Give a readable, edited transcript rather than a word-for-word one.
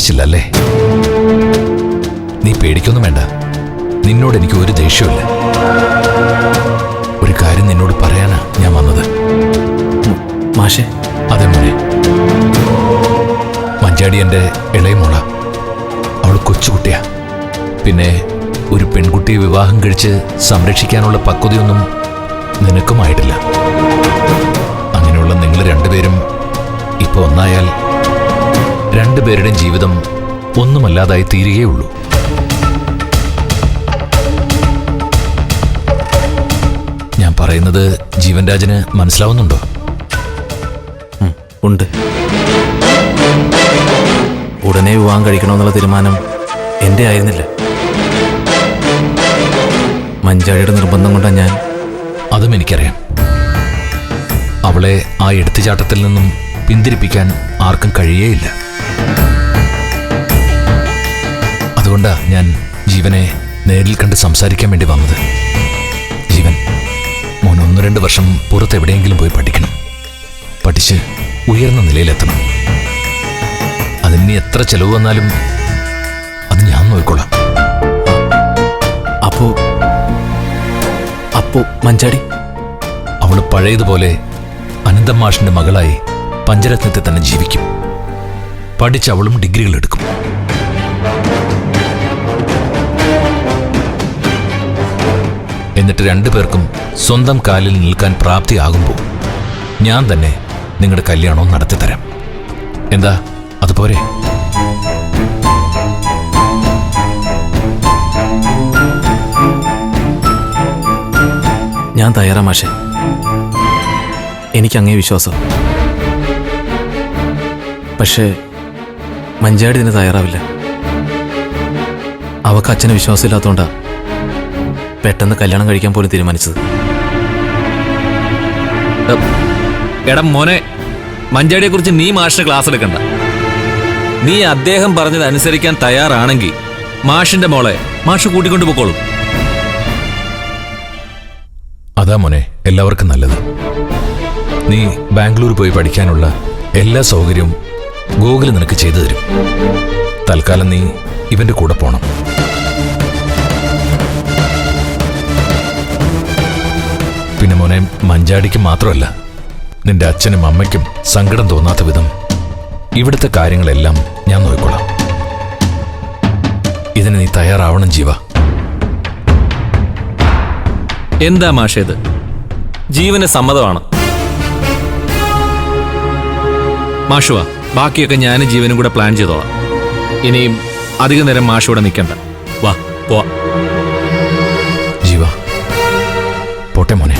ഉദ്ദേശിച്ചില്ല അല്ലേ? നീ പേടിക്കൊന്നും വേണ്ട. നിന്നോട് എനിക്ക് ഒരു ദേഷ്യമില്ല. ഒരു കാര്യം നിന്നോട് പറയാനാ ഞാൻ വന്നത്. മാഷെ. അതെ മോനെ, മഞ്ചാടി എൻ്റെ ഇളയ മോള. അവൾ കൊച്ചുകുട്ടിയാ. പിന്നെ ഒരു പെൺകുട്ടിയെ വിവാഹം കഴിച്ച് സംരക്ഷിക്കാനുള്ള പക്വതയൊന്നും നിനക്കുമായിട്ടില്ല. അങ്ങനെയുള്ള നിങ്ങൾ രണ്ടുപേരും ഇപ്പൊ ഒന്നായാൽ രണ്ടുപേരുടെയും ജീവിതം ഒന്നുമല്ലാതായി തീരുകയുള്ളൂ. ഞാൻ പറയുന്നത് ജീവൻ രാജന് മനസ്സിലാവുന്നുണ്ടോ? ഉണ്ട്. ഉടനെ വിവാഹം കഴിക്കണമെന്നുള്ള തീരുമാനം എൻ്റെ ആയിരുന്നില്ല. മഞ്ചാടിയുടെ നിർബന്ധം കൊണ്ടാണ് ഞാൻ. അതും എനിക്കറിയാം. അവളെ ആ എടുത്തുചാട്ടത്തിൽ നിന്നും പിന്തിരിപ്പിക്കാൻ ആർക്കും കഴിയേയില്ല. അതുകൊണ്ടാ ഞാൻ ജീവനെ നേരിൽ കണ്ട് സംസാരിക്കാൻ വേണ്ടി വന്നത്. ജീവൻ, മോൻ 1-2 വർഷം പുറത്തെവിടെയെങ്കിലും പോയി പഠിക്കണം. പഠിച്ച് ഉയർന്ന നിലയിലെത്തണം. അതിന് എത്ര ചെലവ് വന്നാലും അത് ഞാൻ നോക്കിക്കൊള്ളാം. അപ്പോ മഞ്ചാടി? അവള് പഴയതുപോലെ അനന്തം മാഷിന്റെ മകളായി പഞ്ചരത്നത്തിൽ തന്നെ ജീവിക്കും. പഠിച്ച് അവളും ഡിഗ്രികൾ എടുക്കും. എന്നിട്ട് 2 പേർക്കും സ്വന്തം കാലിൽ നിൽക്കാൻ പ്രാപ്തിയാകുമ്പോൾ ഞാൻ തന്നെ നിങ്ങളുടെ കല്യാണവും നടത്തിത്തരാം. എന്താ, അതുപോരെ? ഞാൻ തയ്യാറാ മാഷെ. എനിക്കങ്ങേ വിശ്വാസം. പക്ഷേ മഞ്ചാടി ഇതിന് തയ്യാറാവില്ല. അവക്ക് അച്ഛന് വിശ്വാസമില്ലാത്തതുകൊണ്ടാ പെട്ടെന്ന് കല്യാണം കഴിക്കാൻ പോലും തീരുമാനിച്ചത്. എടാ മോനെ, മഞ്ചാടിയെ കുറിച്ച് നീ മാഷിന് ക്ലാസ് എടുക്കണ്ട. നീ അദ്ദേഹം പറഞ്ഞത് അനുസരിക്കാൻ തയ്യാറാണെങ്കിൽ മാഷിന്റെ മോളെ മാഷ് കൂട്ടിക്കൊണ്ടു പോക്കോളും. അതാ മോനെ എല്ലാവർക്കും നല്ലത്. നീ ബാംഗ്ലൂർ പോയി പഠിക്കാനുള്ള എല്ലാ സൗകര്യവും ഗൂഗിൾ നിനക്ക് ചെയ്തു തരും. തൽക്കാലം നീ ഇവന്റെ കൂടെ പോണം. പിന്നെ മോനെ, മഞ്ചാടിക്ക് മാത്രമല്ല, നിന്റെ അച്ഛനും അമ്മയ്ക്കും സങ്കടം തോന്നാത്ത വിധം ഇവിടുത്തെ കാര്യങ്ങളെല്ലാം ഞാൻ നോക്കിക്കൊള്ളാം. ഇതിന് നീ തയ്യാറാവണം ജീവ. എന്താ മാഷേത്? ജീവന് സമ്മതമാണ്. മാഷുവാ, ബാക്കിയൊക്കെ ഞാനും ജീവനും കൂടെ പ്ലാൻ ചെയ്തോളാം. ഇനിയും അധിക നേരം മാഷൂടെ നിൽക്കണ്ട. വാ പോവാ. ജീവ, പോട്ടെ മോനെ.